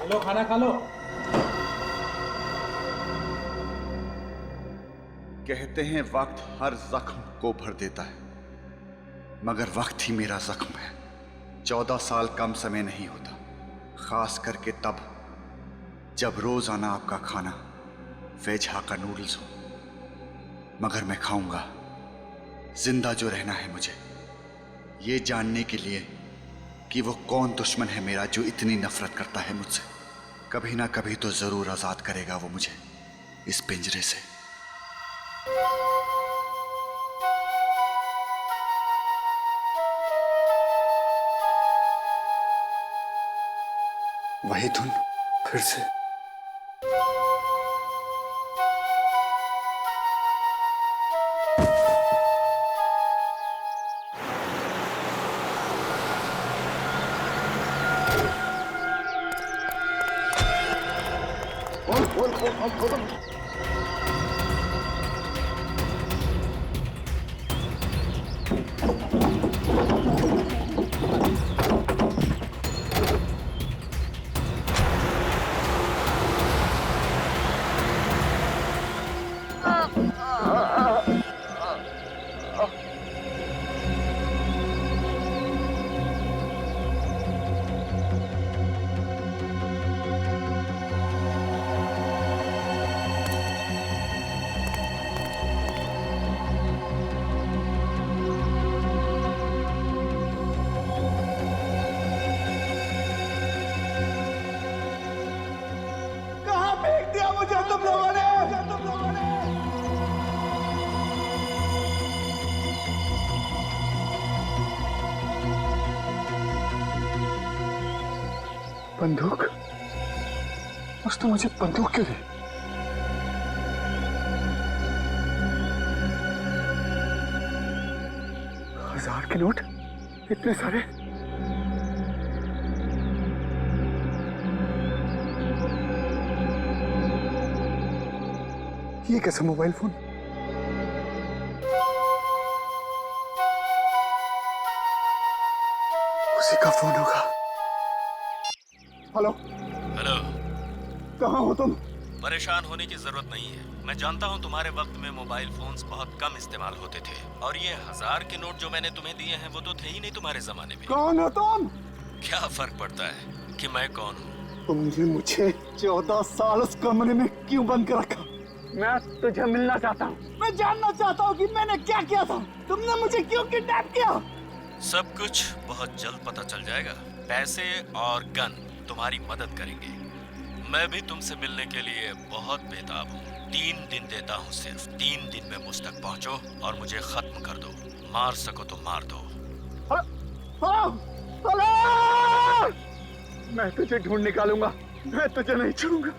लो खाना खा लो। कहते हैं वक्त हर जख्म को भर देता है, मगर वक्त ही मेरा जख्म है। 14 साल कम समय नहीं होता, खास करके तब जब रोजाना आपका खाना वेज हाक्का नूडल्स हो। मगर मैं खाऊंगा, जिंदा जो रहना है मुझे, ये जानने के लिए कि वो कौन दुश्मन है मेरा जो इतनी नफरत करता है मुझसे। कभी ना कभी तो जरूर आजाद करेगा वो मुझे इस पिंजरे से। वही धुन फिर से। कहाँ फेंक दिया मुझे तुम लोगों ने? बंदूक? उसने मुझे बंदूक क्यों दी? हजार के नोट? इतने सारे? ये कैसा मोबाइल फोन? उसी का फोन होगा। Hello hello. कहाँ हो तुम? परेशान होने की जरूरत नहीं है। मैं जानता हूँ तुम्हारे वक्त में मोबाइल फोन्स बहुत कम इस्तेमाल होते थे, और ये 1000 के नोट जो मैंने तुम्हें दिए हैं वो तो थे ही नहीं तुम्हारे जमाने में। कौन हो तुम? क्या फर्क पड़ता है कि मैं कौन हूँ? तुमने मुझे 14 साल उस कमरे में क्यों बंद कर रखा? मैं तुझे मिलना चाहता हूँ। मैं जानना चाहता हूँ कि मैंने क्या किया था। तुमने मुझे क्यों किडनैप किया? सब कुछ बहुत जल्द पता चल जाएगा। पैसे और गन तुम्हारी मदद करेंगे। मैं भी तुमसे मिलने के लिए बहुत बेताब हूँ। 3 दिन देता हूँ, सिर्फ 3 दिन में मुझ तक पहुँचो और मुझे खत्म कर दो। मार सको तो मार दो। मैं तुझे ढूंढ निकालूंगा। मैं तुझे नहीं छोड़ूंगा।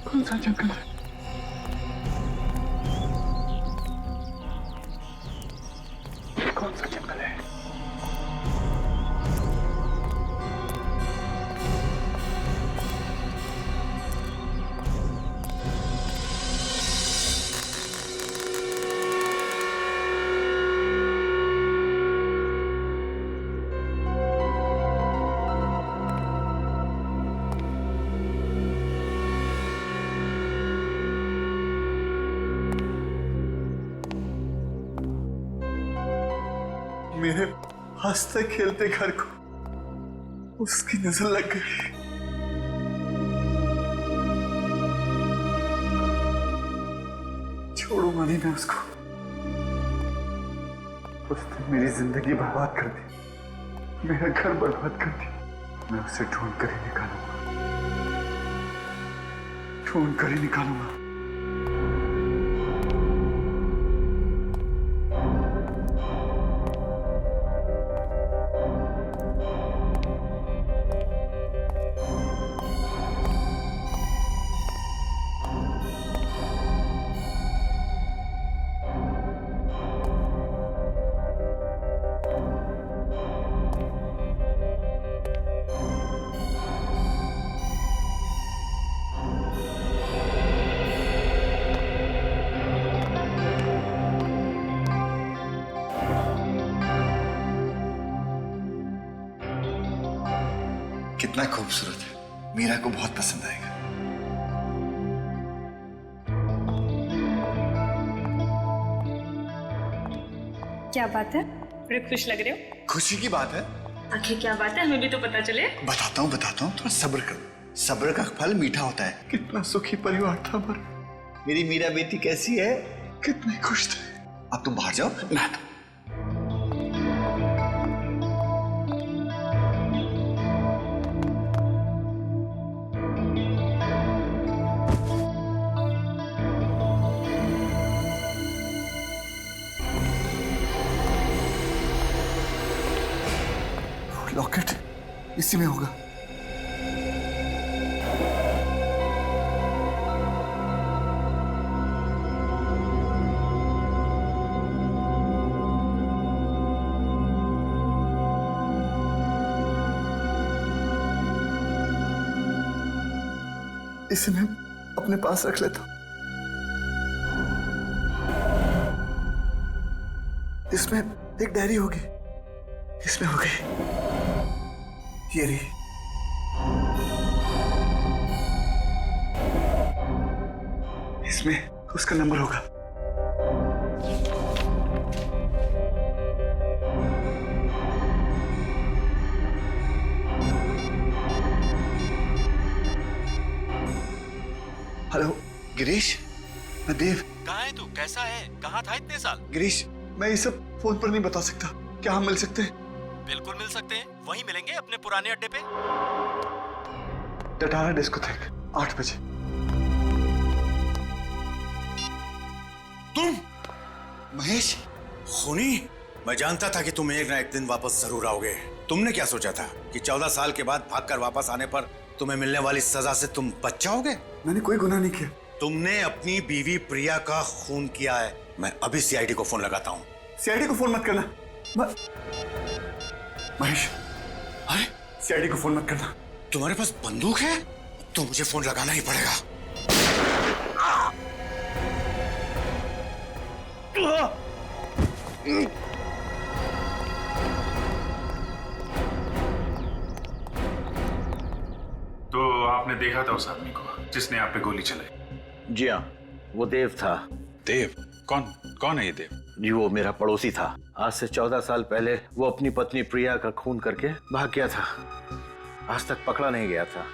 कौन सा जंगल है? कौन सा जंगल है? मेरे हंसते खेलते घर को उसकी नजर लग गई। छोड़ूंगा नहीं मैं उसको। उसने मेरी जिंदगी बर्बाद कर दी, मेरा घर बर्बाद कर दिया। मैं उसे ढूंढ कर ही निकालूंगा, ढूंढ कर ही निकालूंगा। कितना खूबसूरत है, मीरा को बहुत पसंद आएगा। क्या बात है, बड़े खुश लग रहे हो। खुशी की बात है। आखिर क्या बात है, हमें भी तो पता चले। बताता हूँ, थोड़ा सब्र करो। सब्र का फल मीठा होता है। कितना सुखी परिवार था हमारा। मेरी मीरा बेटी कैसी है, कितने खुश थे। अब तुम बाहर जाओ, मैं आता हूं। लॉकेट इसी में होगा। इसे मैं अपने पास रख लेता हूं। इसमें एक डायरी होगी, इसमें होगी ये रही। इसमें उसका नंबर होगा। हेलो गिरीश, मैं देव। कहाँ है तू? कैसा है? कहाँ था इतने साल? गिरीश, मैं ये सब फोन पर नहीं बता सकता। क्या हम मिल सकते हैं? बिल्कुल मिल सकते हैं। वहीं मिलेंगे अपने पुराने अड्डे पे। टटारा डिस्कोथेक 8 बजे। तुम महेश खूनी? मैं जानता था कि तुम एक ना एक दिन वापस जरूर आओगे। तुमने क्या सोचा था कि 14 साल के बाद भागकर वापस आने पर तुम्हें मिलने वाली सजा से तुम बच जाओगे? मैंने कोई गुनाह नहीं किया। तुमने अपनी बीवी प्रिया का खून किया है। मैं अभी सीआईडी को फोन लगाता हूँ। सीआईडी को फोन मत करना। महेश, अरे सीआईडी को फोन मत करना। तुम्हारे पास बंदूक है तो मुझे फोन लगाना ही पड़ेगा। तो आपने देखा था उस आदमी को जिसने आप पे गोली चलाई? जी हाँ, वो देव था। देव? कौन है ये देव? जी वो मेरा पड़ोसी था। आज से 14 साल पहले वो अपनी पत्नी प्रिया का खून करके भाग गया था। आज तक पकड़ा नहीं गया था।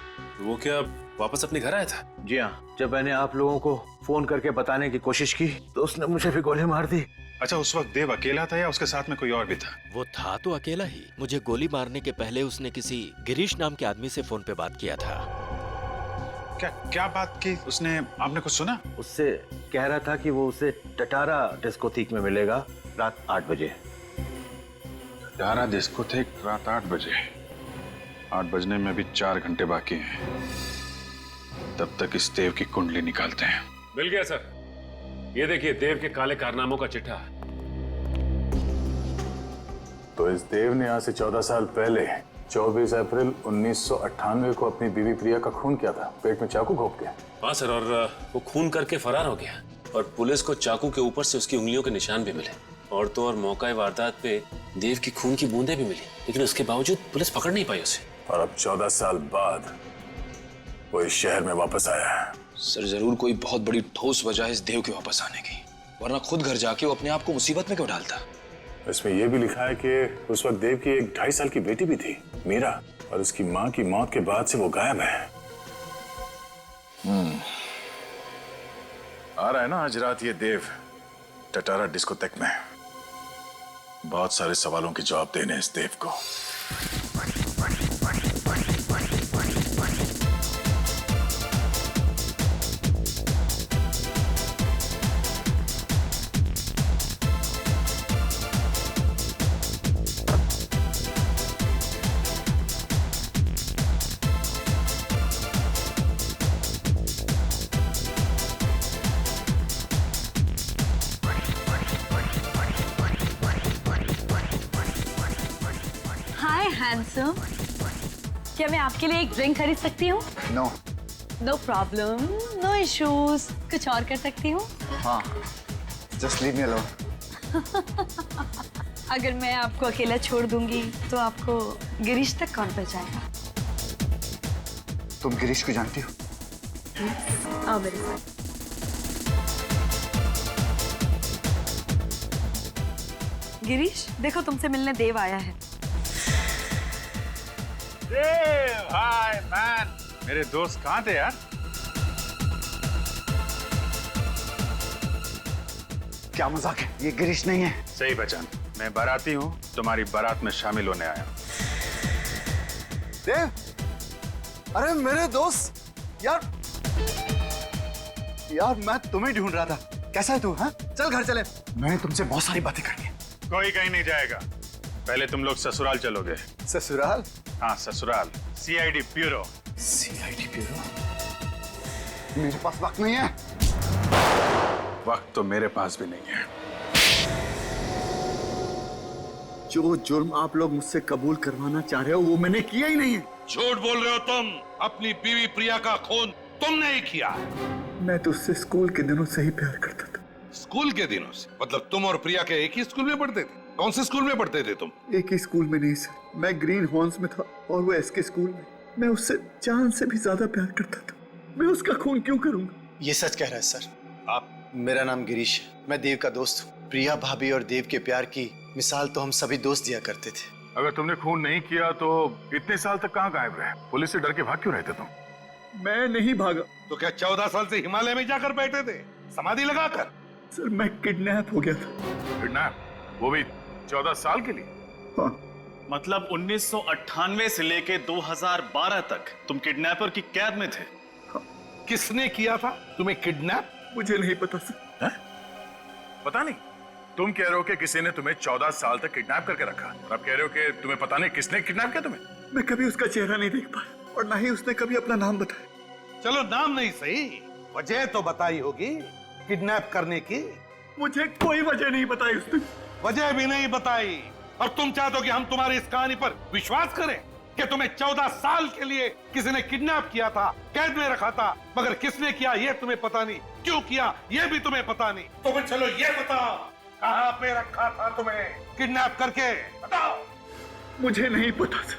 वो क्या वापस अपने घर आया था? जी हाँ, जब मैंने आप लोगों को फोन करके बताने की कोशिश की तो उसने मुझे भी गोली मार दी। अच्छा, उस वक्त देव अकेला था या उसके साथ में कोई और भी था? वो था तो अकेला ही। मुझे गोली मारने के पहले उसने किसी गिरीश नाम के आदमी से फोन पे बात किया था। क्या बात की उसने? आपने कुछ सुना? उससे कह रहा था कि वो उसे टटारा डिस्कोथेक में मिलेगा रात 8 बजे। टटारा डिस्कोथेक रात 8 बजे? 8 बजने में भी 4 घंटे बाकी हैं। तब तक इस देव की कुंडली निकालते हैं। मिल गया सर। ये देखिए देव के काले कारनामों का चिट्ठा। तो इस देव ने आज से 14 साल पहले 24 अप्रैल 1998 को अपनी बीवी प्रिया का खून किया था, पेट में चाकू घोंप के। हाँ सर, और वो खून करके फरार हो गया और पुलिस को चाकू के ऊपर से उसकी उंगलियों के निशान भी मिले। और तो और मौका वारदात पे देव की खून की बूंदें भी मिली, लेकिन उसके बावजूद पुलिस पकड़ नहीं पाई उसे। और अब 14 साल बाद वो इस शहर में वापस आया है। सर जरूर कोई बहुत बड़ी ठोस वजह है इस देव के वापस आने की, वरना खुद घर जाके वो अपने आप को मुसीबत में क्यों डालता? इसमें यह भी लिखा है कि उस वक्त देव की एक 2.5 साल की बेटी भी थी, मीरा, और उसकी माँ की मौत के बाद से वो गायब है। आ रहा है ना आज रात ये देव टटारा डिस्कोथेक में। बहुत सारे सवालों के जवाब देने इस देव को। हैंडसम, क्या मैं आपके लिए एक ड्रिंक खरीद सकती हूँ? No. No problem, no issues. कुछ और कर सकती हूँ? हाँ, जस्ट लीव मी अलोन। अगर मैं आपको अकेला छोड़ दूंगी तो आपको गिरीश तक कौन पहुंचाएगा? तुम गिरीश को जानती हो? आओ मेरे साथ। गिरीश, देखो तुमसे मिलने देव आया है। देव, हाय मैन। मेरे दोस्त कहाँ थे यार? क्या मजाक है? ये गिरीश नहीं है। सही पहचान। मैं बाराती हूँ, तुम्हारी बारात में शामिल होने आया हूँ। देव, अरे मेरे दोस्त, यार मैं तुम्हें ढूंढ रहा था। कैसा है तू? हाँ, चल घर चले। मैंने तुमसे बहुत सारी बातें करनी है। कोई कहीं नहीं जाएगा। पहले तुम लोग ससुराल चलोगे। ससुराल? हाँ, ससुराल। CID bureau. CID bureau? मेरे पास वक्त नहीं है। वक्त तो मेरे पास भी नहीं है। जो जुर्म आप लोग मुझसे कबूल करवाना चाह रहे हो वो मैंने किया ही नहीं है। झूठ बोल रहे हो तुम। अपनी बीवी प्रिया का खून तुमने ही किया है। मैं तो उससे स्कूल के दिनों से ही प्यार करता था। स्कूल के दिनों से? मतलब तुम और प्रिया के एक ही स्कूल में पढ़ते थे? कौन से स्कूल में पढ़ते थे तुम? एक ही स्कूल में नहीं सर, मैं ग्रीन हॉर्न्स में था और वो एसके स्कूल में। मैं उससे जान से भी ज्यादा प्यार करता था। मैं उसका खून क्यों करूंगा? ये सच कह रहा है सर। आप? मेरा नाम गिरीश है, मैं देव का दोस्त हूँ। प्रिया भाभी और देव के प्यार की मिसाल तो हम सभी दोस्त दिया करते थे। अगर तुमने खून नहीं किया तो इतने साल तक कहाँ गायब रहे? पुलिस से डर के भाग क्यों रहते तुम? मैं नहीं भागा। तो क्या 14 साल से हिमालय में जाकर बैठे थे समाधि लगाकर? सर मैं किडनैप हो गया था। किडनैप? वो भी 14 साल के लिए? हाँ। मतलब 1998 से लेके 2012 तक तुम किडनैपर की कैद में थे? हाँ। किसने किया था तुम्हें किडनैप? मुझे नहीं पता सर। है? पता नहीं? तुम कह रहे हो कि किसी ने तुम्हें 14 साल तक किडनैप करके रखा, और अब कह रहे हो कि तुम्हें पता नहीं किसने किडनैप किया तुम्हें? मैं कभी उसका चेहरा नहीं देख पाया और ना ही उसने कभी अपना नाम बताया। चलो नाम नहीं सही, वजह तो बताई होगी किडनैप करने की। मुझे कोई वजह नहीं बताई उसने। वजह भी नहीं बताई और तुम चाहते हो कि हम तुम्हारी इस कहानी पर विश्वास करें कि तुम्हें 14 साल के लिए किसी ने किडनैप किया था, कैद में रखा था, मगर किसने किया ये तुम्हें पता नहीं, क्यों किया ये भी तुम्हें पता नहीं। तो फिर चलो ये बताओ, कहां पे रखा था तुम्हें किडनैप करके? बताओ। मुझे नहीं पता था,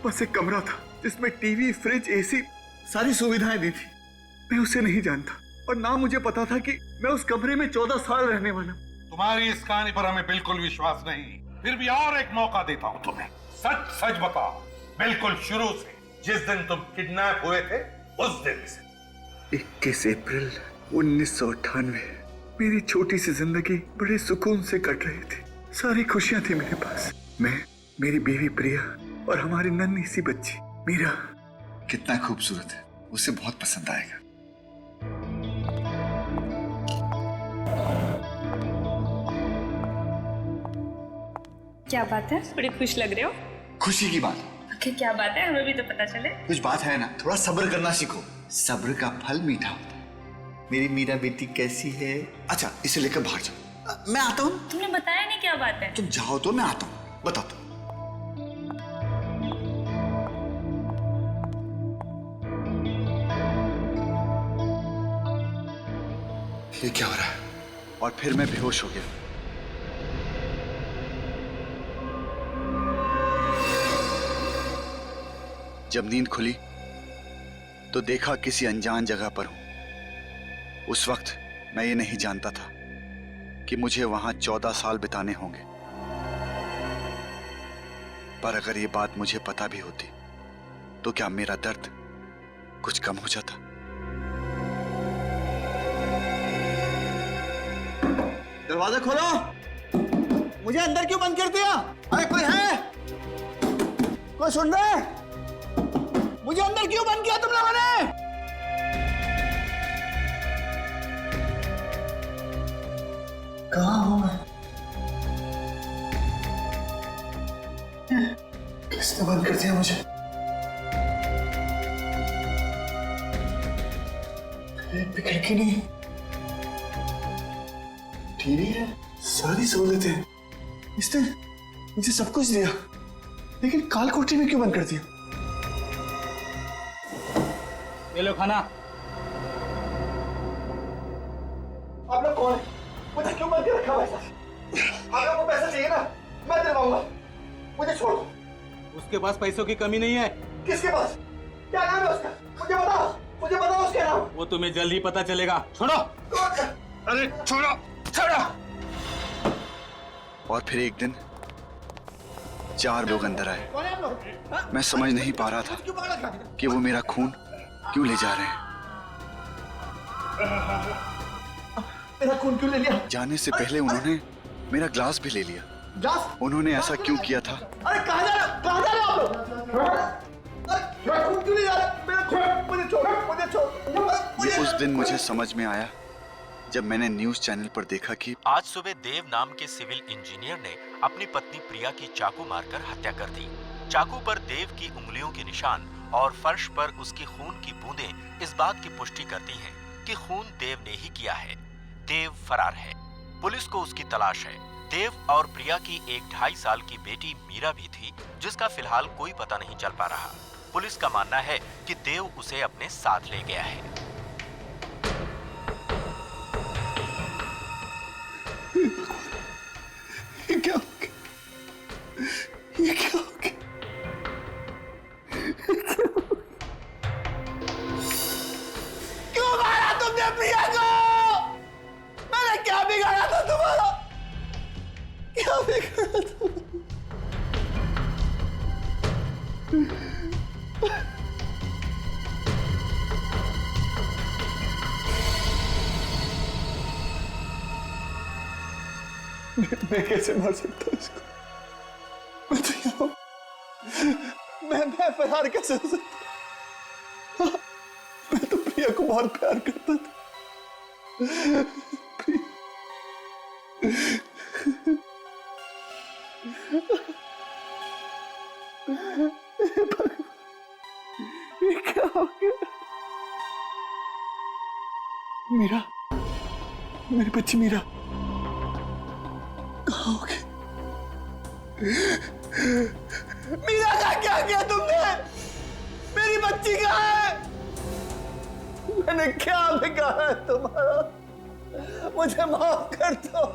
बस एक कमरा था जिसमें टीवी, फ्रिज, एसी, सारी सुविधाएं दी थी। मैं उसे नहीं जानता और ना मुझे पता था कि मैं उस कमरे में 14 साल रहने वाला। तुम्हारी इस कहानी पर हमें बिल्कुल विश्वास नहीं, फिर भी और एक मौका देता हूं तुम्हें। सच सच बताओ, बिल्कुल शुरू से, जिस दिन तुम किडनैप हुए थे उस दिन से। 21 अप्रैल 1998। मेरी छोटी सी जिंदगी बड़े सुकून से कट रही थी। सारी खुशियां थी मेरे पास। मैं, मेरी बीवी प्रिया और हमारी नन्ही सी बच्ची मीरा। कितना खूबसूरत है, उसे बहुत पसंद आएगा। क्या बात है, बड़ी खुश लग रहे हो। खुशी की बात। आखिर क्या बात है, हमें भी तो पता चले। कुछ बात है ना, थोड़ा सब्र करना सीखो। सब्र का फल मीठा होता है। मेरी मीरा बेटी कैसी है? अच्छा, इसे लेकर बाहर जाओ। मैं आता हूँ। तुमने बताया नहीं क्या बात है। तुम जाओ तो मैं आता हूँ, बताओ तो। ये क्या हो रहा है? और फिर मैं बेहोश हो गया। जब नींद खुली तो देखा किसी अनजान जगह पर हूं। उस वक्त मैं ये नहीं जानता था कि मुझे वहां 14 साल बिताने होंगे, पर अगर ये बात मुझे पता भी होती तो क्या मेरा दर्द कुछ कम हो जाता? दरवाजा खोलो। मुझे अंदर क्यों बंद कर दिया? अरे कोई है? कोई सुन रहा है? मुझे अंदर क्यों बंद किया तुम लोगों ने? कहाँ हूं मैं? किसने बंद कर दिया मुझे? एक भी खिड़की नहीं, टीवी है, सारी सहूलतें हैं। इसने मुझे सब कुछ दिया, लेकिन काल कोठरी में क्यों बंद कर दिया? ये लो खाना। आप लोग कौन है? मुझे क्यों बंद के रखा भाई साहब? आप लोगों को पैसा चाहिए ना, मैं दिलवाऊंगा। मुझे छोड़ दो। उसके पास पैसों की कमी नहीं है। किसके पास? क्या नाम है उसका? मुझे बताओ उसका नाम। वो तुम्हें जल्द ही पता चलेगा। छोड़ो। अरे छोड़ो। और फिर एक दिन 4 लोग अंदर आए। मैं समझ नहीं पा रहा था कि वो मेरा खून क्यों ले जा रहे हैं। मेरा खून क्यों ले लिया? जाने से पहले उन्होंने मेरा ग्लास भी ले लिया। ग्लास? उन्होंने ऐसा क्यों किया था? अरे कहाँ जा रहे हो आप लोग? मेरा खून क्यों ले जा रहे? मेरा खून, मुझे छोड़। ये उस दिन मुझे समझ में आया जब मैंने न्यूज चैनल पर देखा कि आज सुबह देव नाम के सिविल इंजीनियर ने अपनी पत्नी प्रिया की चाकू मारकर हत्या कर दी। चाकू पर देव की उंगलियों के निशान और फर्श पर उसकी खून की बूंदें इस बात की पुष्टि करती हैं कि खून देव ने ही किया है। देव फरार है। पुलिस को उसकी तलाश है। देव और प्रिया की एक 2.5 साल की बेटी मीरा भी थी, जिसका फिलहाल कोई पता नहीं चल पा रहा। पुलिस का मानना है कि देव उसे अपने साथ ले गया है। ये क्या हो गया? ये क्या हो गया? क्यों मारा तुमने प्रिया को? मैंने क्या बिगाड़ा था तुम्हारा? क्या बिगाड़ा था? मैं कैसे मार सकता हूँ इसको? मैं तो यहाँ हूँ। मैं फरार कैसे हो सकता? मैं तो प्रिया को बहुत प्यार करता था। ये क्या हो गया? मीरा, मेरी बच्ची मीरा कहाँ हो गई? मीरा का क्या किया तुमने? मेरी बच्ची कहाँ है? मैंने क्या बिगाड़ा है तुम्हारा? मुझे माफ कर दो।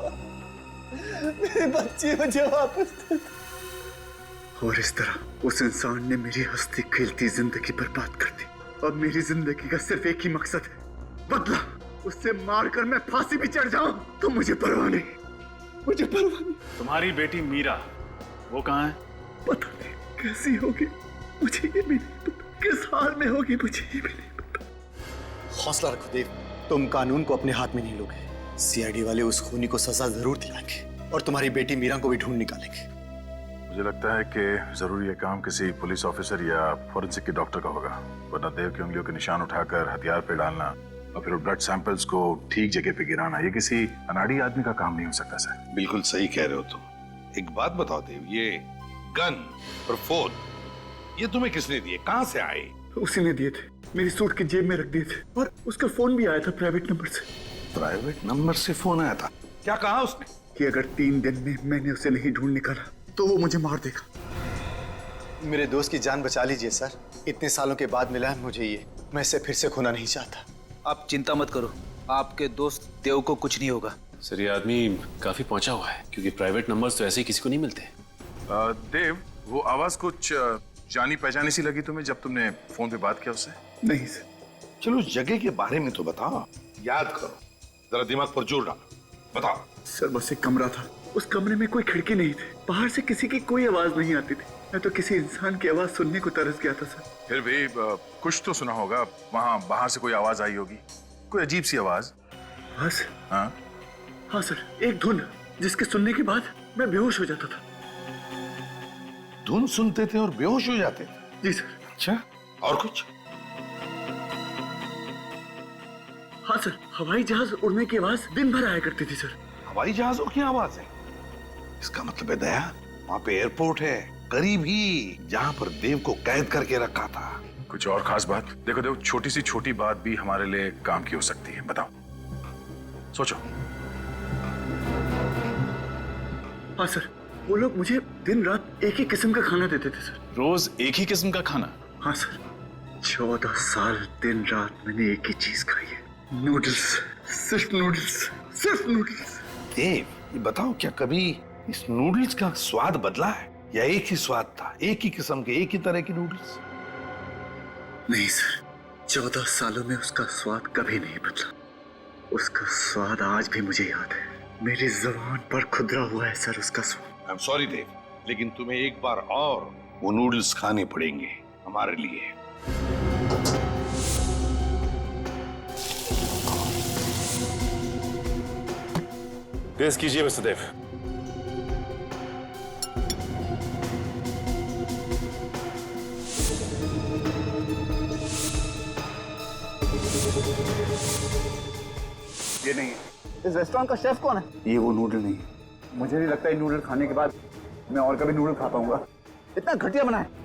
मेरी बच्ची मुझे वापस दे दो। और इस तरह उस इंसान ने मेरी हंसती खेलती जिंदगी बर्बाद कर दी। अब मेरी जिंदगी का सिर्फ एक ही मकसद है, बदला। उससे मारकर मैं फांसी भी चढ़ जाऊं तो मुझे परवाह नहीं, मुझे परवाह नहीं। तुम्हारी बेटी मीरा वो कहाँ है? पता नहीं कैसी होगी, मुझे ये भी नहीं पता। किस हाल में होगी मुझे ये भी नहीं पता। हौसला रखो देव, तुम कानून को अपने हाथ में नहीं लोगे। सीआईडी वाले उस खूनी को सजा जरूर दिलाएंगे और तुम्हारी बेटी मीरा को भी ढूंढ निकालेंगे। मुझे लगता है कि जरूर ये काम किसी पुलिस ऑफिसर या फोरेंसिक के डॉक्टर का होगा, वरना देव की उंगलियों के निशान उठाकर हथियार पे डालना और फिर ब्लड सैंपल्स को ठीक जगह पे गिराना, ये किसी अनाड़ी आदमी का काम नहीं हो सकता सर। बिल्कुल सही कह रहे हो तुम। एक बात बताओ देव, ये गन और फोन ये तुम्हें किसने दिए? कहाँ से आए? उसी ने दिए थे, मेरी सूट की जेब में रख दिए थे। और उसका फोन भी आया था प्राइवेट नंबर से। प्राइवेट नंबर से फोन आया था? क्या कहा उसने? कि अगर 3 दिन में मैंने उसे नहीं ढूंढ निकाला तो वो मुझे मार देगा। मेरे दोस्त की जान बचा लीजिए सर। इतने सालों के बाद मिला है मुझे ये, मैं इसे फिर से खोना नहीं चाहता। आप चिंता मत करो, आपके दोस्त देव को कुछ नहीं होगा। सर ये आदमी काफी पहुंचा हुआ है, क्योंकि प्राइवेट नंबर्स तो ऐसे ही किसी को नहीं मिलते। देव, वो आवाज कुछ जानी पहचानी सी लगी तुम्हें जब तुमने फोन पे बात किया उससे? नहीं सर। चलो उस जगह के बारे में तो बताओ, याद करो, जरा दिमाग पर जोर डालो, बताओ। सर बस एक कमरा था, उस कमरे में कोई खिड़की नहीं थी, बाहर से किसी की कोई आवाज नहीं आती थी। मैं तो किसी इंसान की आवाज सुनने को तरस गया था सर। फिर भी कुछ तो सुना होगा, वहाँ बाहर से कोई आवाज आई होगी, कोई अजीब सी आवाज। बस हाँ हाँ सर, एक धुन जिसके सुनने के बाद मैं बेहोश हो जाता था। धुन सुनते थे और बेहोश हो जाते थे? जी सर। अच्छा, और कुछ? हाँ सर, हवाई जहाज उड़ने की आवाज दिन भर आया करती थी सर। हवाई जहाजों की आवाज है? इसका मतलब है दया, वहाँ पे एयरपोर्ट है करीब ही, जहाँ पर देव को कैद करके रखा था। कुछ और खास बात? देखो देव, छोटी सी छोटी बात भी हमारे लिए काम की हो सकती है, बताओ, सोचो। हाँ सर, वो लोग मुझे दिन रात एक ही किस्म का खाना देते थे सर। रोज एक ही किस्म का खाना? हाँ सर, 14 साल दिन रात मैंने एक ही चीज खाई है, नूडल्स, सिर्फ नूडल्स, सिर्फ नूडल्स। देव, ये बताओ, क्या कभी इस नूडल्स का स्वाद बदला है या एक ही स्वाद था, एक ही किस्म के, एक ही तरह के नूडल्स? नहीं सर, 14 सालों में उसका स्वाद कभी नहीं बदला। उसका स्वाद आज भी मुझे याद है। मेरी जुबान पर खुदरा हुआ है सर उसका स्वाद। आई एम सॉरी देव, लेकिन तुम्हें एक बार और वो नूडल्स खाने पड़ेंगे हमारे लिए। टेस्ट कीजिए मिस्टर देव। ये नहीं है। इस रेस्टोरेंट का शेफ कौन है? ये वो नूडल नहीं है। मुझे नहीं लगता ये नूडल खाने के बाद मैं और कभी नूडल खा पाऊंगा। इतना घटिया बना है।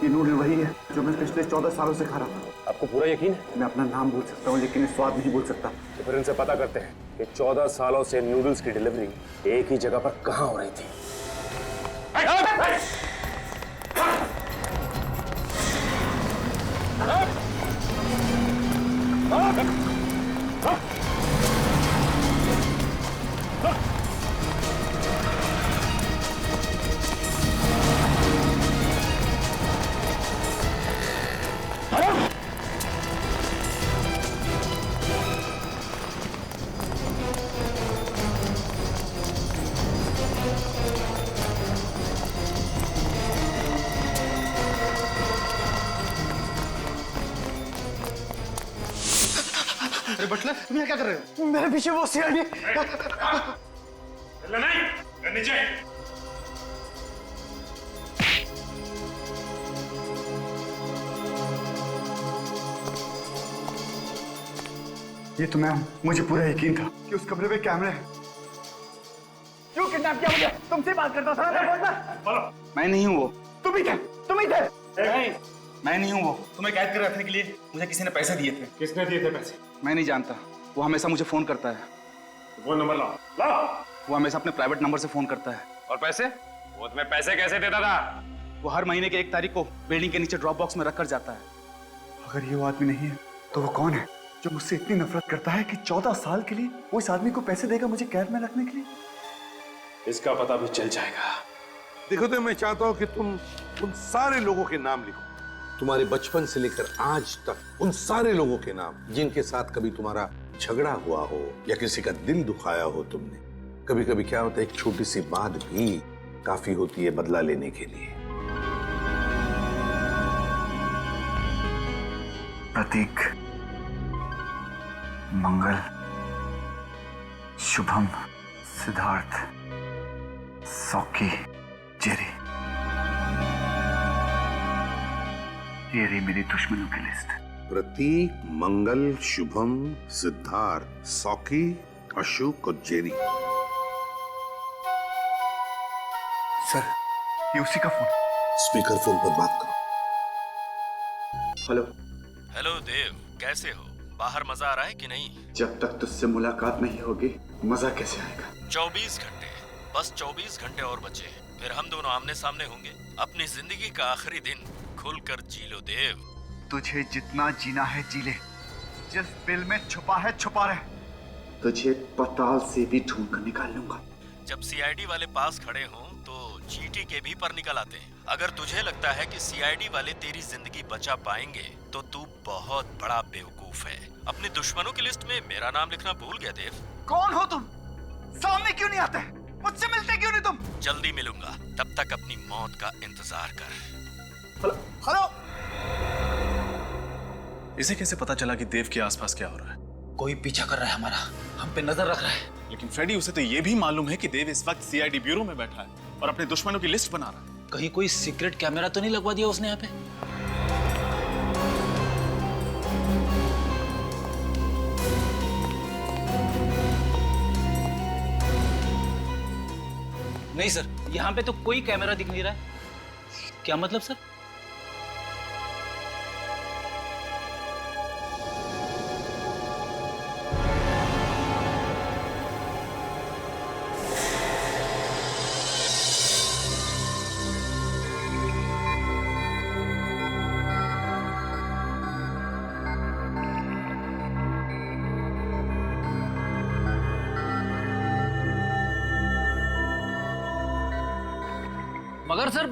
ये नूडल वही है जो मैं पिछले 14 सालों से खा रहा था। आपको पूरा यकीन है? मैं अपना नाम भूल सकता हूँ लेकिन स्वाद नहीं भूल सकता। तो फिर इनसे पता करते हैं कि 14 सालों से नूडल्स की डिलीवरी एक ही जगह पर कहाँ हो रही थी। अरे बटलर, तुम यहाँ क्या कर रहे हो? मेरे पीछे वो सीआईडी। नहीं, नीचे। ये तो मैं हूँ। मुझे पूरा यकीन था कि उस कमरे में कैमरे हैं। क्यों किडनैप किया मुझे? तुमसे बात करता था ना? मैं नहीं हूँ वो। तुम ही थे, तुम ही थे। मैं नहीं हूँ वो। तुम्हें कैद कर रखने के लिए मुझे किसी ने पैसे दिए थे। किसने दिए थे पैसे? मैं नहीं जानता। वो हमेशा मुझे फोन करता है। वो नंबर लाओ। लाओ। वो हमेशा अपने प्राइवेट नंबर से फोन करता है। और पैसे? वो तुम्हें पैसे कैसे देता था? वो हर महीने के 1 तारीख को बिल्डिंग के नीचे ड्रॉप बॉक्स में रख कर जाता है। अगर ये वो आदमी नहीं है तो वो कौन है जो मुझसे इतनी नफरत करता है कि 14 साल के लिए वो इस आदमी को पैसे देगा मुझे कैद में रखने के लिए? इसका पता भी चल जाएगा। देखो तो मैं चाहता हूँ कि तुम उन सारे लोगों के नाम लिखो, तुम्हारे बचपन से लेकर आज तक उन सारे लोगों के नाम जिनके साथ कभी तुम्हारा झगड़ा हुआ हो या किसी का दिल दुखाया हो तुमने। कभी कभी क्या होता है, एक छोटी सी बात भी काफी होती है बदला लेने के लिए। प्रतीक, मंगल, शुभम, सिद्धार्थ, सौकी, जेरी। ये रही मेरी दुश्मनों की लिस्ट। प्रतीक, मंगल, शुभम, सिद्धार्थ, सौकी, अशोक और जेरी। सर, ये उसी का फोन। स्पीकर फोन पर बात करो। हेलो। हेलो देव, कैसे हो? बाहर मजा आ रहा है कि नहीं? जब तक तुझसे मुलाकात नहीं होगी मजा कैसे आएगा? 24 घंटे, बस 24 घंटे और बचे, फिर हम दोनों आमने सामने होंगे। अपनी जिंदगी का आखिरी दिन खुलकर जी लो देव। तुझे जितना जीना है जी ले। जिस बिल में छुपा है छुपा रहे। तुझे पताल से भी ढूंढ कर निकाल लूंगा। जब सीआईडी वाले पास खड़े हों तो चीटी के भी पर निकल आते हैं। अगर तुझे लगता है कि सीआईडी वाले तेरी जिंदगी बचा पाएंगे तो तू बहुत बड़ा बेवकूफ है। अपने दुश्मनों की लिस्ट में मेरा नाम लिखना भूल गया देव। कौन हो तुम? सामने क्यों नहीं आते? मुझसे मिलते क्यों नहीं तुम? जल्दी मिलूंगा, तब तक अपनी मौत का इंतजार कर। Hello hello. इसे कैसे पता चला कि देव के आसपास क्या हो रहा है? कोई पीछा कर रहा है हमारा, हम पे नजर रख रहा है। लेकिन फ्रेडी, उसे तो ये भी मालूम है कि देव इस वक्त सीआईडी ब्यूरो में बैठा है और अपने दुश्मनों की लिस्ट बना रहा है। कहीं कोई सीक्रेट कैमरा तो नहीं लगवा दिया उसने यहाँ पे? नहीं सर, यहाँ पे तो कोई कैमरा दिख नहीं रहा है। क्या मतलब सर? मगर सर,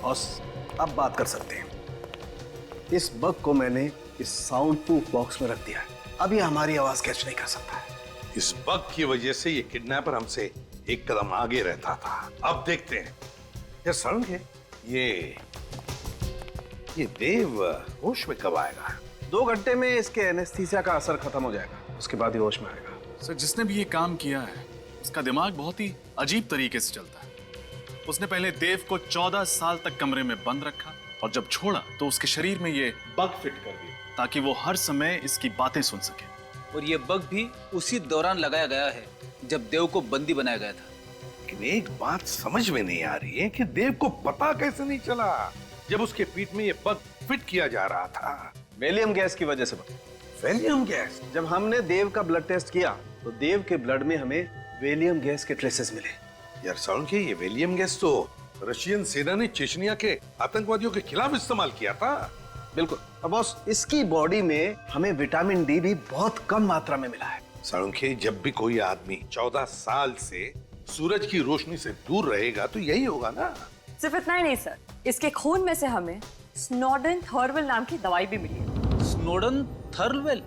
बॉस, अब बात कर सकते हैं। इस बग को मैंने इस साउंड प्रूफ बॉक्स में रख दिया है। अब ये हमारी आवाज कैच नहीं कर सकता है। इस बग की वजह से ये किडनैपर हमसे एक कदम आगे रहता था। अब देखते हैं। यार समझे, ये देव होश में कब आएगा? 2 घंटे में इसके एनेस्थीसिया का असर खत्म हो जाएगा, उसके बाद ही होश में आएगा। सर, जिसने भी ये काम किया है उसका दिमाग बहुत ही अजीब तरीके से चलता है। उसने पहले देव को 14 साल तक कमरे में बंद रखा और जब छोड़ा तो उसके शरीर में ये बग फिट कर दिया ताकि वो हर समय इसकी बातें सुन सके। और ये बग भी उसी दौरान लगाया गया है जब देव को बंदी बनाया गया था। लेकिन एक बात समझ में नहीं आ रही है कि देव को पता कैसे नहीं चला जब उसके पीठ में ये बग फिट किया जा रहा था? वेलियम गैस की वजह से। Valium gas? जब हमने देव का ब्लड टेस्ट किया तो देव के ब्लड में हमें वेलियम गैस के ट्रेसेस मिले। यार साउंड, ये वेलियम गैस तो रशियन सेना ने चेचनिया के आतंकवादियों के खिलाफ इस्तेमाल किया था। बिल्कुल। अब बॉस, इसकी बॉडी में हमें विटामिन डी भी बहुत कम मात्रा में मिला है। साउंड, जब भी कोई आदमी 14 साल से सूरज की रोशनी से दूर रहेगा तो यही होगा ना? सिर्फ इतना ही नहीं सर, इसके खून में से हमें स्नोडन थर्वल नाम की दवाई भी मिली है। स्नोडन थर्वल?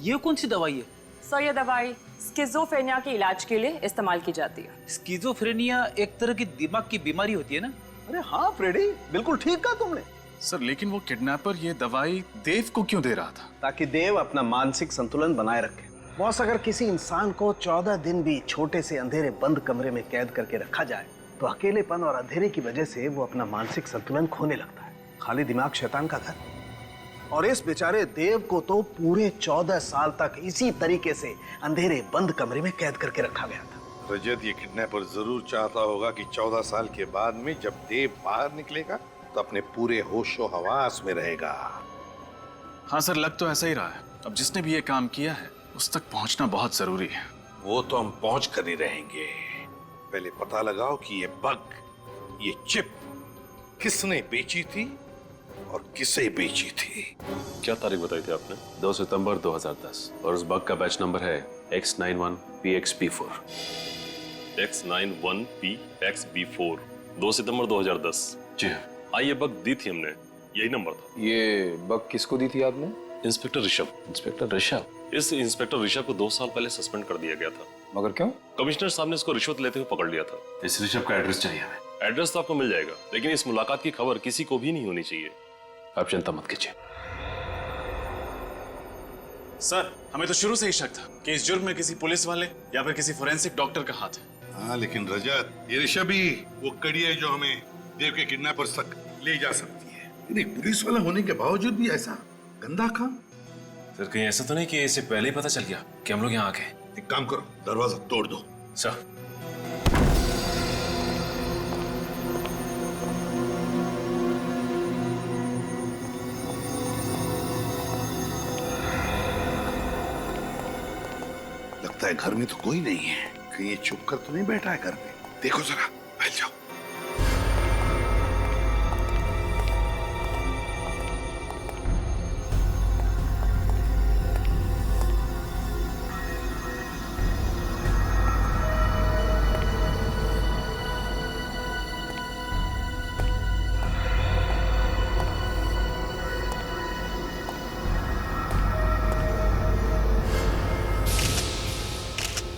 ये कौन सी दवाई है? सर, ये दवाई स्किज़ोफ्रेनिया के इलाज के लिए इस्तेमाल की जाती है। स्किज़ोफ्रेनिया एक तरह की दिमाग की बीमारी होती है ना? अरे हाँ फ्रेडी, बिल्कुल ठीक कहा तुमने। सर, लेकिन वो किडनैपर ये दवाई देव को क्यों दे रहा था? ताकि देव अपना मानसिक संतुलन बनाए रखे। बॉस, अगर किसी इंसान को 14 दिन भी छोटे से अंधेरे बंद कमरे में कैद करके रखा जाए तो अकेलेपन और अंधेरे की वजह से वो अपना मानसिक संतुलन खोने लगता है। खाली दिमाग शैतान का घर। और इस बेचारे देव को तो पूरे 14 साल तक इसी तरीके से अंधेरे बंद कमरे में कैद करके रखा गया था। रजत, ये किडनैपर जरूर चाहता होगा कि 14 साल के बाद में जब देव बाहर निकलेगा तो अपने पूरे होशो हवास में रहेगा। हाँ सर, लग तो ऐसा ही रहा है। अब जिसने भी ये काम किया है उस तक पहुंचना बहुत जरूरी है। वो तो हम पहुंच कर ही रहेंगे। पहले पता लगाओ कि ये बग, ये चिप किसने बेची थी और किसे बेची थी। क्या तारीख बताई थी आपने? 2 सितंबर 2010 और उस बग का बैच नंबर है X91PXB4। X91PXB4, 2 सितंबर 2010। जी हाँ, ये बग दी थी हमने, यही नंबर था। ये बग किसको दी थी आपने? इंस्पेक्टर ऋषभ। इंस्पेक्टर ऋषभ? इस इंस्पेक्टर ऋषभ को 2 साल पहले सस्पेंड कर दिया गया था। मगर क्यों? कमिश्नर साहब ने इसको रिश्वत लेते हुए पकड़ लिया था। इस ऋषभ का एड्रेस चाहिए हमें। एड्रेस तो आपको मिल जाएगा, लेकिन इस मुलाकात की खबर किसी को भी नहीं होनी चाहिए। आप चिंता मत कीजिए। सर, हमें तो शुरू से ही शक था कि इस जुर्म में किसी पुलिस वाले या फिर किसी फोरेंसिक डॉक्टर का हाथ है। हाँ, लेकिन रजत, ये ऋषभ ही वो कड़ी है जो हमें देव के किडनैपर्स तक ले जा सकती है। लेकिन पुलिस वाला होने के बावजूद भी ऐसा गंदा काम। सर, कहीं ऐसा तो नहीं कि इसे पहले ही पता चल गया कि हम लोग यहाँ आ गए? एक काम करो, दरवाजा तोड़ दो। सर। लगता है घर में तो कोई नहीं है। कहीं ये चुप कर तो नहीं बैठा है घर में? देखो जरा, बैठ जाओ।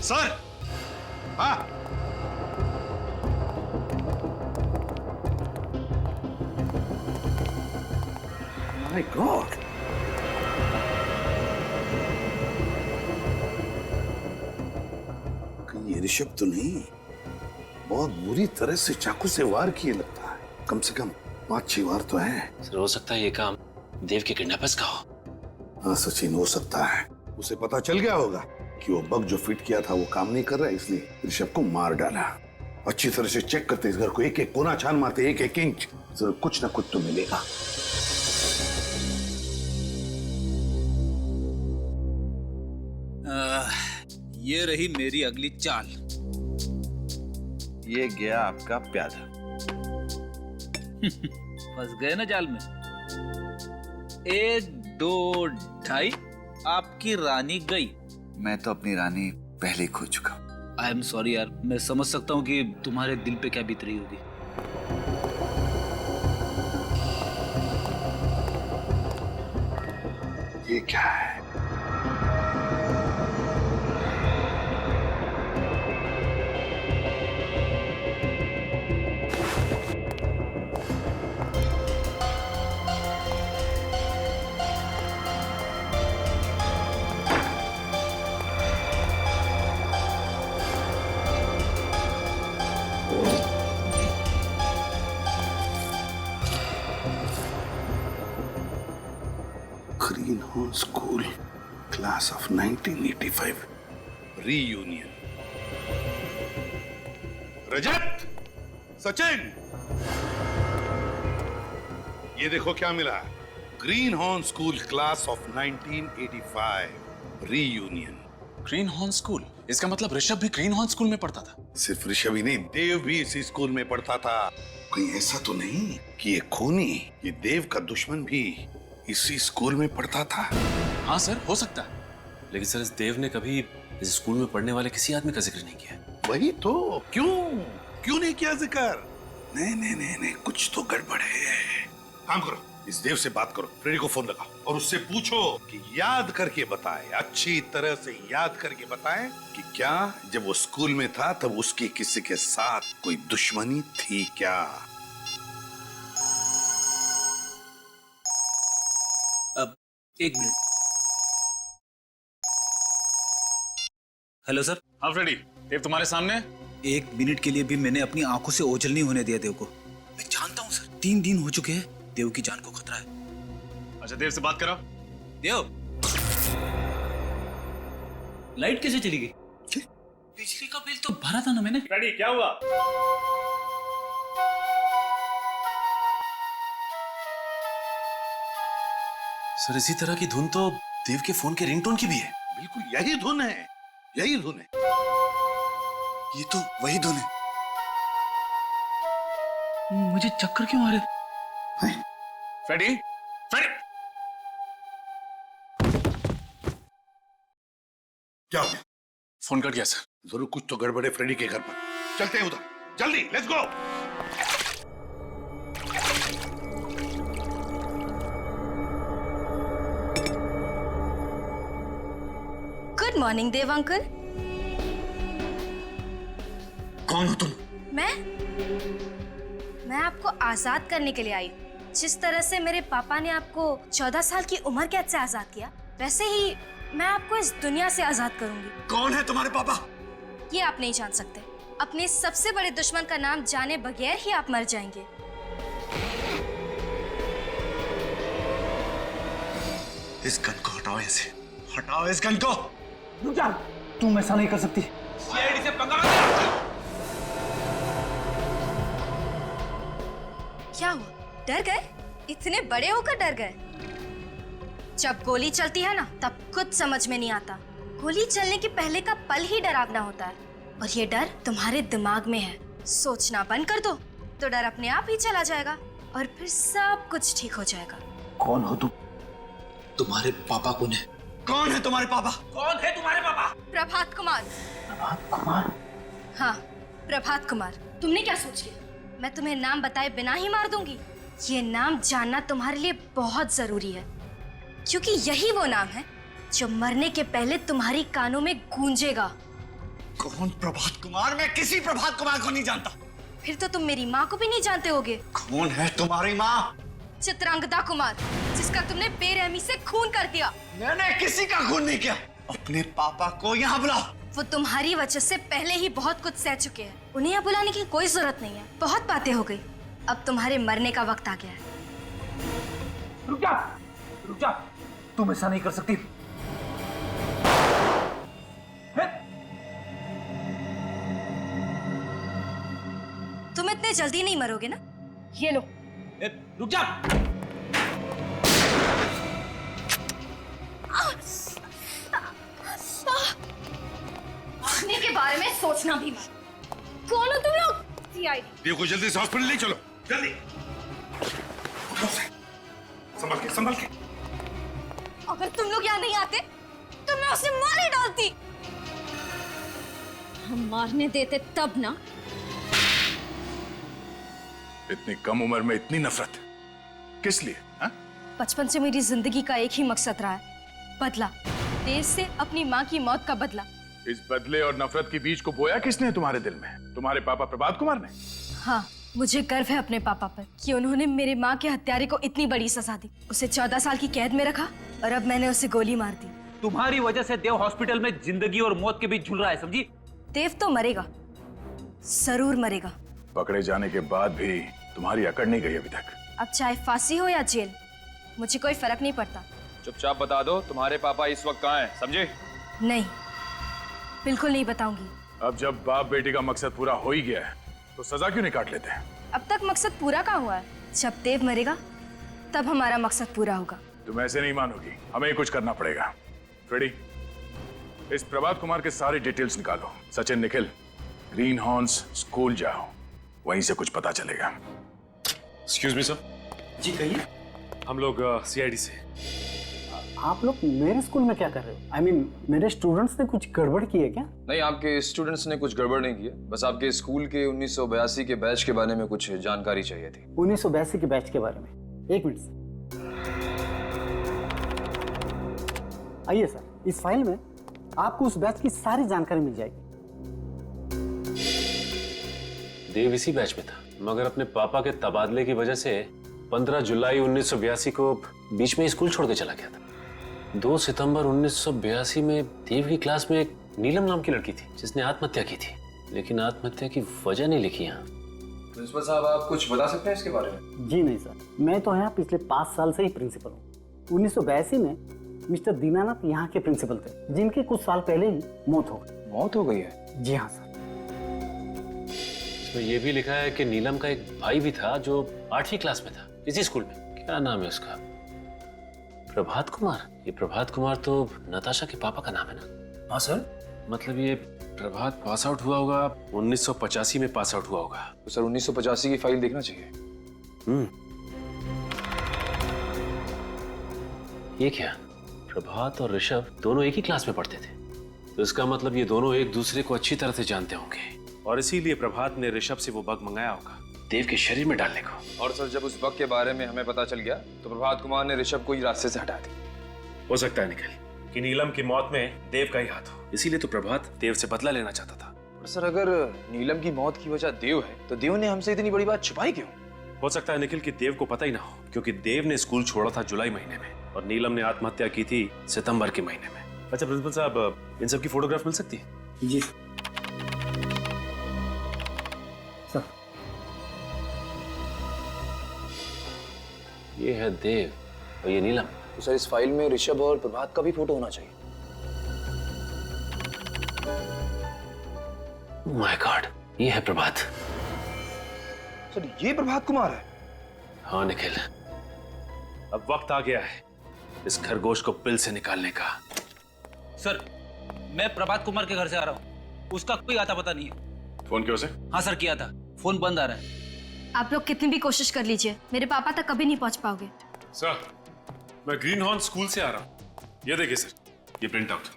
सर, हाँ, माय गॉड, कहीं ये ऋषभ तो नहीं? बहुत बुरी तरह से चाकू से वार किए लगता है। कम से कम 5-6 वार तो है। सर हो सकता है ये काम देव के किडनैपर्स का हो। हाँ सचिन, हो सकता है। उसे पता चल गया होगा कि वो बग जो फिट किया था वो काम नहीं कर रहा है, इसलिए ऋषभ को मार डाला। अच्छी तरह से चेक करते इस घर को, एक एक कोना छान मारते, एक एक इंच, जरूर कुछ ना कुछ तो मिलेगा। ये रही मेरी अगली चाल। ये गया आपका प्यादा। फंस गए ना जाल में। 1, 2, 2.5 आपकी रानी गई। मैं तो अपनी रानी पहले ही खो चुका। आई एम सॉरी यार, मैं समझ सकता हूँ कि तुम्हारे दिल पे क्या बीत रही होगी। ये क्या है? Green Hall School, class of 1985, reunion. Rajat, Sachin, ये देखो क्या मिला। Green Horn School, class of 1985, reunion. Green Horn School, इसका मतलब ऋषभ भी ग्रीन हॉर्न स्कूल में पढ़ता था? सिर्फ ऋषभ ही नहीं, देव भी इसी स्कूल में पढ़ता था। कहीं ऐसा तो नहीं कि ये खूनी, ये देव का दुश्मन भी इसी स्कूल में पढ़ता था? हाँ सर, हो सकता है। लेकिन सर इस देव ने कभी इस स्कूल में पढ़ने वाले किसी आदमी का जिक्र नहीं किया। वही तो, क्यों नहीं किया जिक्र? नहीं, कुछ तो गड़बड़ है। काम करो, इस देव से बात करो, फ्रेडी को फोन लगाओ और उससे पूछो कि याद करके बताए, अच्छी तरह से याद करके बताए कि क्या जब वो स्कूल में था तब उसकी किसी के साथ कोई दुश्मनी थी क्या? अब 1 मिनट। Hello sir. हाँ फ्रेडी, देव तुम्हारे सामने। 1 मिनट के लिए भी मैंने अपनी आंखों से ओझल नहीं होने दिया देव को। मैं जानता हूँ सर, 3 दिन हो चुके हैं, देव की जान को खतरा है। अच्छा, देव से बात कराओ। देव, लाइट कैसे चली गई? बिजली का बिल तो भरा था ना मैंने। फ्रेडी, क्या हुआ? सर इसी तरह की धुन तो देव के फोन के रिंगटोन की भी है। बिल्कुल यही धुन है, यही धुन है। ये तो वही धुन है। मुझे चक्कर क्यों आ रहे? फ्रेडी, फ्रेडी, क्या हो गया? फोन कट गया सर। जरूर कुछ तो गड़बड़ है फ्रेडी के घर पर। चलते हैं उधर, जल्दी, let's go. Good morning Dev uncle. कौन हो तुम? मैं आपको आजाद करने के लिए आई हूँ। जिस तरह से मेरे पापा ने आपको 14 साल की उम्र कैद से आजाद किया, वैसे ही मैं आपको इस दुनिया से आजाद करूंगी। कौन है तुम्हारे पापा? ये आप नहीं जान सकते। अपने सबसे बड़े दुश्मन का नाम जाने बगैर ही आप मर जाएंगे। इस गन को हटाओ, ऐसे हटाओ इस गन को। तुम ऐसा नहीं कर सकती। सीआईडी से पंगा मत लो। क्या हुआ, डर गए? इतने बड़े होकर डर गए? जब गोली चलती है ना, तब कुछ समझ में नहीं आता। गोली चलने के पहले का पल ही डरावना होता है। और ये डर तुम्हारे दिमाग में है। सोचना बंद कर दो तो डर अपने आप ही चला जाएगा और फिर सब कुछ ठीक हो जाएगा। कौन हो तुम? तुम्हारे पापा कौन है? कौन है तुम्हारे पापा? कौन है तुम्हारे पापा? प्रभात कुमार। प्रभात कुमार? हाँ, प्रभात कुमार। तुमने क्या सोच लिया मैं तुम्हें नाम बताए बिना ही मार दूंगी? ये नाम जानना तुम्हारे लिए बहुत जरूरी है, क्योंकि यही वो नाम है जो मरने के पहले तुम्हारी कानों में गूंजेगा। कौन प्रभात कुमार? मैं किसी प्रभात कुमार को नहीं जानता। फिर तो तुम मेरी माँ को भी नहीं जानते होगे। कौन है तुम्हारी माँ? चित्रांगदा कुमार, जिसका तुमने बेरहमी से खून कर दिया। मैंने किसी का खून नहीं किया। अपने पापा को यहाँ बुलाओ। वो तुम्हारी वजह से पहले ही बहुत कुछ सह चुके हैं। उन्हें यहाँ बुलाने की कोई जरूरत नहीं है। बहुत बातें हो गई, अब तुम्हारे मरने का वक्त आ गया है। रुक जा, रुक जा। तुम ऐसा नहीं कर सकती। तुम इतने जल्दी नहीं मरोगे ना? ये लो। रुक जा। मरने के बारे में सोचना भी मत। कौन हो तुम लोग? सीआईडी। देखो जल्दी से हॉस्पिटल ले चलो, जल्दी। संभल के, संभल के। अगर तुम लोग यहाँ नहीं आते तो मैं उसे मार ही डालती। हम मारने देते तब ना। इतनी कम उम्र में इतनी नफरत किस लिए? हा? बचपन से मेरी जिंदगी का एक ही मकसद रहा है, बदला। देर से अपनी माँ की मौत का बदला। इस बदले और नफरत के बीज को बोया किसने तुम्हारे दिल में? तुम्हारे पापा प्रभात कुमार ने? हाँ, मुझे गर्व है अपने पापा पर कि उन्होंने मेरे माँ के हत्यारे को इतनी बड़ी सजा दी। उसे 14 साल की कैद में रखा और अब मैंने उसे गोली मार दी। तुम्हारी वजह से देव हॉस्पिटल में जिंदगी और मौत के बीच झूल रहा है, समझी? देव तो मरेगा, जरूर मरेगा। पकड़े जाने के बाद भी तुम्हारी अकड़ नहीं गई अभी तक। अब चाहे फांसी हो या जेल, मुझे कोई फर्क नहीं पड़ता। चुपचाप बता दो तुम्हारे पापा इस वक्त कहाँ हैं, समझे? नहीं, बिल्कुल नहीं बताऊंगी। अब जब बाप बेटी का मकसद पूरा हो ही गया है तो सजा क्यों नहीं काट लेते हैं? अब तक मकसद पूरा कहाँ हुआ है? जब देव मरेगा तब हमारा मकसद पूरा होगा। तुम ऐसे नहीं मानोगी, हमें कुछ करना पड़ेगा। फ्रेडी, इस प्रभात कुमार के सारे डिटेल्स निकालो। Sachin, Nikhil, green horns school जाओ, वहीं से कुछ पता चलेगा। Excuse me sir. जी कहिए। हम लोग सीआईडी से। आप लोग मेरे स्कूल में क्या कर रहे हो? I mean, मेरे स्टूडेंट्स ने कुछ गड़बड़ की है क्या? नहीं, आपके स्टूडेंट्स ने कुछ गड़बड़ नहीं की है, बस आपके स्कूल के 1982 के बैच के बारे में कुछ जानकारी चाहिए थी। 1982 के बैच के बारे में? एक मिनट सर। आइए सर, इस फाइल में आपको उस बैच की सारी जानकारी मिल जाएगी। देव इसी बैच में था, मगर अपने पापा के तबादले की वजह से 15 जुलाई 1982 को बीच में स्कूल छोड़ के चला गया था। 2 सितंबर 1982 में देव की क्लास में एक नीलम नाम की लड़की थी जिसने आत्महत्या की थी, लेकिन आत्महत्या की वजह नहीं लिखी यहाँ। प्रिंसिपल साहब, आप कुछ बता सकते हैं इसके बारे में? जी नहीं सर, मैं तो यहाँ पिछले 5 साल से ही प्रिंसिपल हूँ। 1982 में मिस्टर दीनानाथ यहाँ के प्रिंसिपल थे, जिनकी कुछ साल पहले ही मौत हो गई। मौत हो गई है? जी हाँ सर। इसमें यह भी लिखा है कि नीलम का एक भाई भी था जो 8वीं क्लास में था इसी स्कूल में। क्या नाम है उसका? प्रभात कुमार। ये प्रभात कुमार तो नताशा के पापा का नाम है ना? हाँ सर। मतलब ये प्रभात पास आउट हुआ होगा 1985 में, पास आउट हुआ होगा। तो सर 1985 की फाइल देखना चाहिए। ये क्या? प्रभात और ऋषभ दोनों एक ही क्लास में पढ़ते थे, तो इसका मतलब ये दोनों एक दूसरे को अच्छी तरह से जानते होंगे और इसीलिए प्रभात ने ऋषभ से वो बग मंगाया होगा देव के शरीर में डालने को। और सर, जब उस बग के बारे में हमें पता चल गया तो प्रभात कुमार ने ऋषभ को ही रास्ते से हटा दी। हो सकता है निखिल कि नीलम की मौत में देव का ही हाथ हो, इसीलिए तो प्रभात देव से बदला लेना चाहता था। और सर, अगर नीलम की मौत की वजह देव है तो देव ने हमसे इतनी बड़ी बात छुपाई क्यों? हो सकता है निखिल कि देव को पता ही ना हो, क्योंकि देव ने स्कूल छोड़ा था जुलाई महीने में और नीलम ने आत्महत्या की थी सितंबर के महीने में। अच्छा प्रिंसिपल साहब, इन सब की फोटोग्राफ मिल सकती है? जी सर। ये है देव और ये नीलम। तो सर, इस फाइल में ऋषभ और प्रभात का भी फोटो होना चाहिए। माय गॉड, ये है प्रभात। सर, ये प्रभात कुमार है? हाँ निखिल, अब वक्त आ गया है इस खरगोश को पिल से निकालने का। सर, मैं प्रभात कुमार के घर से आ रहा हूँ। उसका कोई आता पता नहीं है। फोन क्यों से? हाँ सर किया था, फोन बंद आ रहा है। आप लोग कितनी भी कोशिश कर लीजिए, मेरे पापा तक कभी नहीं पहुंच पाओगे। सर, मैं ग्रीन हॉर्न स्कूल से आ रहा हूँ। ये देखिए सर, ये प्रिंट आउट।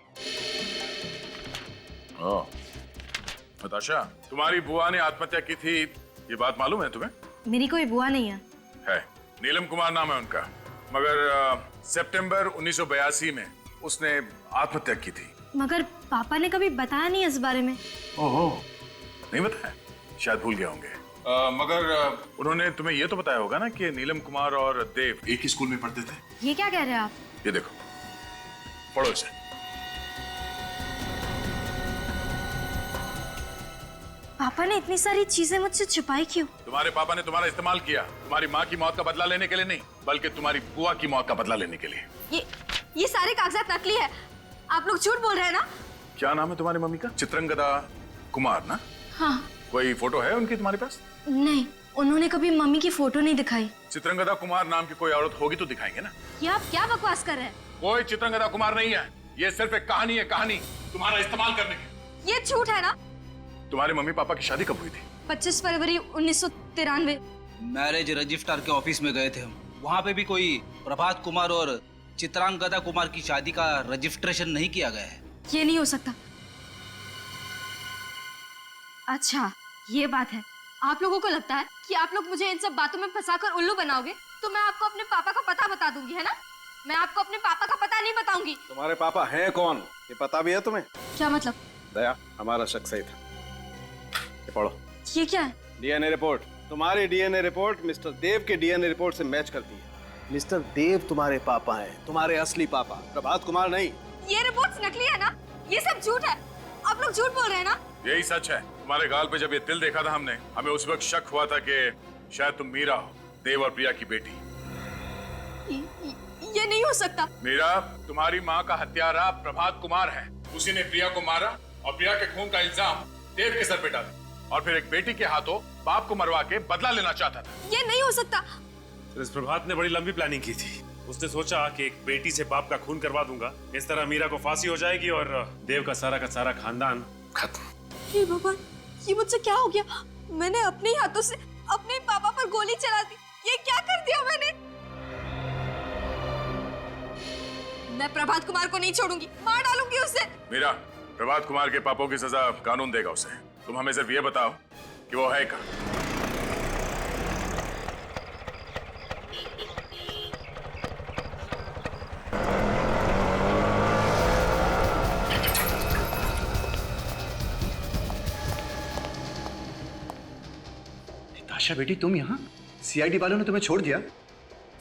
नताशा, तुम्हारी बुआ ने आत्महत्या की थी, ये बात मालूम है तुम्हें? मेरी कोई बुआ नहीं है। है, नीलम कुमार नाम है उनका, मगर सितंबर 1982 में उसने आत्महत्या की थी। मगर पापा ने कभी बताया नहीं इस बारे में। ओहो, नहीं बताया? शायद भूल गए होंगे। मगर उन्होंने तुम्हें ये तो बताया होगा ना कि नीलम कुमार और देव एक ही स्कूल में पढ़ते थे। ये क्या कह रहे हैं आप? ये देखो, पढ़ो इसे। पापा ने इतनी सारी चीजें मुझसे छुपाई क्यों? तुम्हारे पापा ने तुम्हारा इस्तेमाल किया, तुम्हारी माँ की मौत का बदला लेने के लिए नहीं, बल्कि तुम्हारी बुआ की मौत का बदला लेने के लिए। ये सारे कागजात नकली है, आप लोग झूठ बोल रहे हैं ना? क्या नाम है तुम्हारी मम्मी का? चित्रंगदा कुमार ना? हाँ। कोई फोटो है उनकी तुम्हारे पास? नहीं, उन्होंने कभी मम्मी की फोटो नहीं दिखाई। चित्रंगदा कुमार नाम की कोई औरत होगी तो दिखाएंगे ना। ये आप क्या बकवास कर रहे हैं? कोई चित्रंगदा कुमार नहीं है, ये सिर्फ एक कहानी है, कहानी तुम्हारा इस्तेमाल करने की। ये झूठ है ना? तुम्हारे मम्मी पापा की शादी कब हुई थी? 25 फरवरी 1993। मैरिज रजिस्ट्रार के ऑफिस में गए थे हम, वहाँ पे भी कोई प्रभात कुमार और चित्रांगदा कुमार की शादी का रजिस्ट्रेशन नहीं किया गया है। ये नहीं हो सकता। अच्छा, ये बात है। आप लोगों को लगता है कि आप लोग मुझे इन सब बातों में फंसाकर उल्लू बनाओगे, तो मैं आपको अपने पापा का पता बता दूंगी, है ना? मैं आपको अपने पापा का पता नहीं बताऊंगी। तुम्हारे पापा हैं कौन, ये पता भी है तुम्हें? क्या मतलब? दया, हमारा शक सही था। ये पढ़ो। ये क्या है? DNA report. तुम्हारी डीएनए रिपोर्ट मिस्टर देव के डीएनए रिपोर्ट से मैच करती है। मिस्टर देव तुम्हारे पापा हैं, तुम्हारे असली पापा, प्रभात कुमार नहीं। ये रिपोर्ट्स नकली है ना? ये सब झूठ है। आप लोग झूठ बोल रहे हैं ना? यही सच है। तुम्हारे गाल पे जब ये तिल देखा था हमने, हमें उस वक्त शक हुआ था कि शायद तुम मीरा हो, देव और प्रिया की बेटी। ये नहीं हो सकता। मीरा, तुम्हारी माँ का हत्यारा प्रभात कुमार है। उसी ने प्रिया को मारा और प्रिया के खून का इल्जाम देव के सर पे डाला, और फिर एक बेटी के हाथों बाप को मरवा के बदला लेना चाहता था। ये नहीं हो सकता। इस प्रभात ने बड़ी लंबी प्लानिंग की थी। उसने सोचा कि एक बेटी से बाप का खून करवा दूंगा, इस तरह मीरा को फांसी हो जाएगी और देव का सारा खानदान खत्म। हे भगवान, ये मुझसे क्या हो गया? मैंने अपने ही हाथों से अपने पापा पर गोली चला दी। ये क्या कर दिया मैंने? मैं प्रभात कुमार को नहीं छोड़ूंगी, मार डालूंगी उसे। मीरा, प्रभात कुमार के पापों की सजा कानून देगा उसे। तुम हमें सिर्फ ये बताओ कि वो है कहाँ। आशा बेटी, तुम यहाँ? सीआईडी वालों ने तुम्हें छोड़ दिया?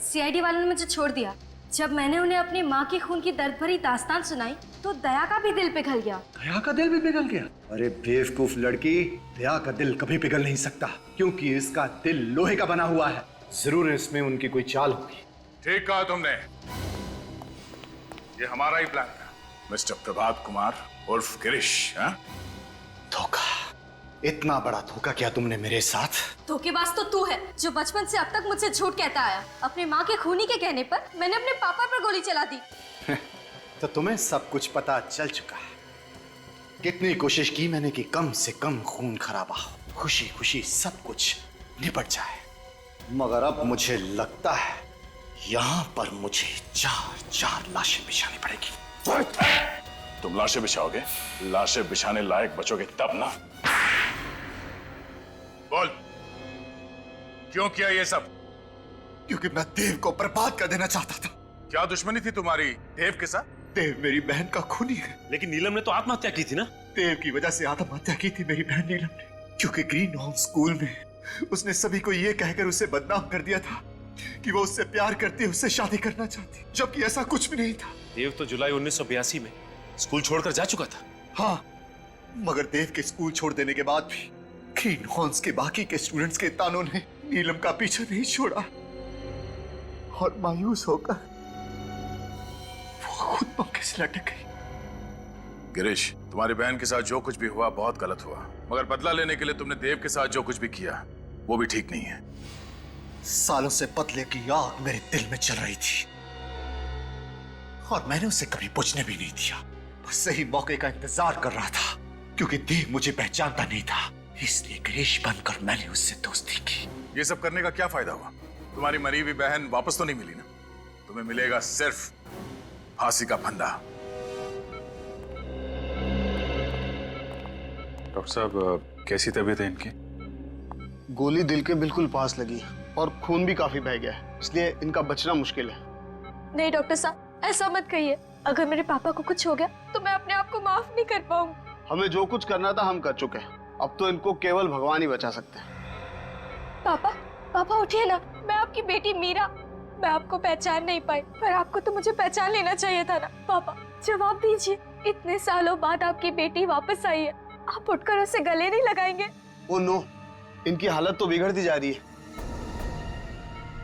सीआईडी वालों ने मुझे छोड़ दिया। जब मैंने उन्हें अपनी माँ के खून की दर्द भरी दास्तान सुनाई, तो दया का भी दिल पिघल गया। दया का दिल भी पिघल गया? अरे बेवकूफ लड़की, दया का दिल कभी पिघल नहीं सकता, क्योंकि इसका दिल लोहे का बना हुआ है। जरूर इसमें उनकी कोई चाल होगी। ठीक कहा तुमने, ये हमारा ही प्लान था। मिस्टर प्रभात कुमार उर्फ गिरीश। धोखा, इतना बड़ा धोखा किया तुमने मेरे साथ। धोखेबाज तो तू है, जो बचपन से अब तक मुझसे झूठ कहता आया। अपनी माँ के खूनी के कहने पर मैंने अपने पापा पर गोली चला दी। तो तुम्हें सब कुछ पता चल चुका है। कितनी कोशिश की मैंने कि कम से कम खून खराबा हो, खुशी खुशी सब कुछ निपट जाए, मगर अब मुझे लगता है यहाँ पर मुझे 4 लाशें बिछानी पड़ेगी। तुम लाशें बिछाओगे? लाशें बिछाने लायक बचोगे तब ना। बोल, क्यों किया ये सब? क्योंकि मैं देव को बर्बाद कर देना चाहता था। क्या दुश्मनी थी तुम्हारी देव के साथ? देव मेरी बहन का खूनी है। लेकिन नीलम ने तो आत्महत्या की थी ना? देव की वजह से आत्महत्या की थी मेरी बहन नीलम ने, क्योंकि ग्रीन होम स्कूल में उसने सभी को ये कहकर उसे बदनाम कर दिया था कि वो उससे प्यार करती, उससे शादी करना चाहती, जबकि ऐसा कुछ भी नहीं था। देव तो जुलाई 1982 में स्कूल छोड़कर जा चुका था। हाँ, मगर देव के स्कूल छोड़ देने के बाद भी ग्रीन हॉर्न्स के बाकी के स्टूडेंट्स के तानों ने नीलम का पीछा नहीं छोड़ा, और मायूस होकर वो खुद मौके से लटक गई। गिरीश, तुम्हारी बहन के साथ जो कुछ भी हुआ बहुत गलत हुआ, मगर बदला लेने के लिए तुमने देव के साथ जो कुछ भी किया वो भी ठीक नहीं है। सालों से बदले की आग मेरे दिल में चल रही थी, और मैंने उसे कभी बुझने भी नहीं दिया। बस सही मौके का इंतजार कर रहा था क्योंकि देव मुझे पहचानता नहीं था, इसलिए गिरीश बनकर मैंने उससे दोस्ती की। ये सब करने का क्या फायदा हुआ? तुम्हारी मरी हुई बहन वापस तो नहीं मिली ना? तुम्हें मिलेगा सिर्फ फांसी का फंदा। डॉक्टर साहब, कैसी तबीयत है इनकी? गोली दिल के बिल्कुल पास लगी और खून भी काफी बह गया है, इसलिए इनका बचना मुश्किल है। नहीं डॉक्टर साहब, ऐसा मत कहिए। अगर मेरे पापा को कुछ हो गया तो मैं अपने आप को माफ नहीं कर पाऊंगी। हमें जो कुछ करना था हम कर चुके हैं, अब तो इनको केवल भगवान ही बचा सकते हैं। पापा, पापा उठिए ना। मैं आपकी बेटी मीरा। मैं आपको पहचान नहीं पाई, पर आपको तो मुझे पहचान लेना चाहिए था ना। पापा जवाब दीजिए, इतने सालों बाद आपकी बेटी वापस आई है, आप उठकर उसे गले नहीं लगाएंगे? ओ नो, इनकी हालत तो बिगड़ती जा रही है।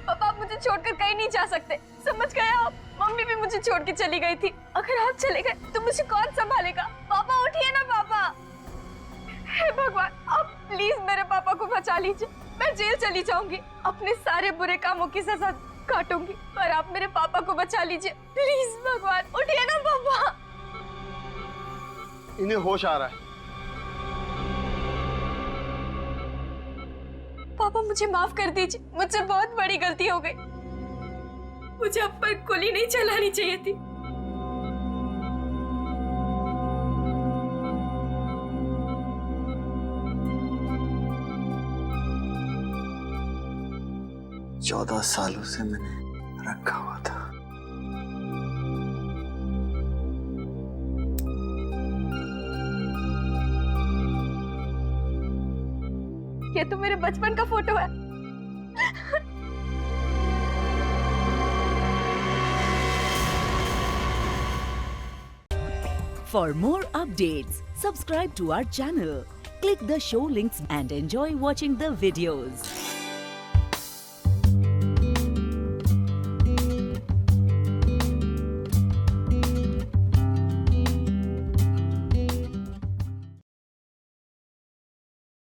पापा आप मुझे छोड़कर कहीं नहीं जा सकते, समझ गए आप? मम्मी भी मुझे छोड़ के चली गई थी। अगर आप चले गए तो मुझे कौन संभालेगा? पापा उठिए ना पापा। हे भगवान, आप प्लीज मेरे पापा को बचा लीजिए। मैं जेल चली जाऊंगी, अपने सारे बुरे कामों की सजा काटूंगी, पर आप मेरे पापा को बचा लीजिए प्लीज। भगवान उठिए ना पापा। इन्हें होश आ रहा है। पापा मुझे माफ कर दीजिए, मुझसे बहुत बड़ी गलती हो गई। मुझे अब पर गोली नहीं चलानी चाहिए थी। चौदह सालों से मैंने रखा हुआ था। ये तो मेरे बचपन का फोटो है। For more updates, subscribe to our channel, click the show links and enjoy watching the videos.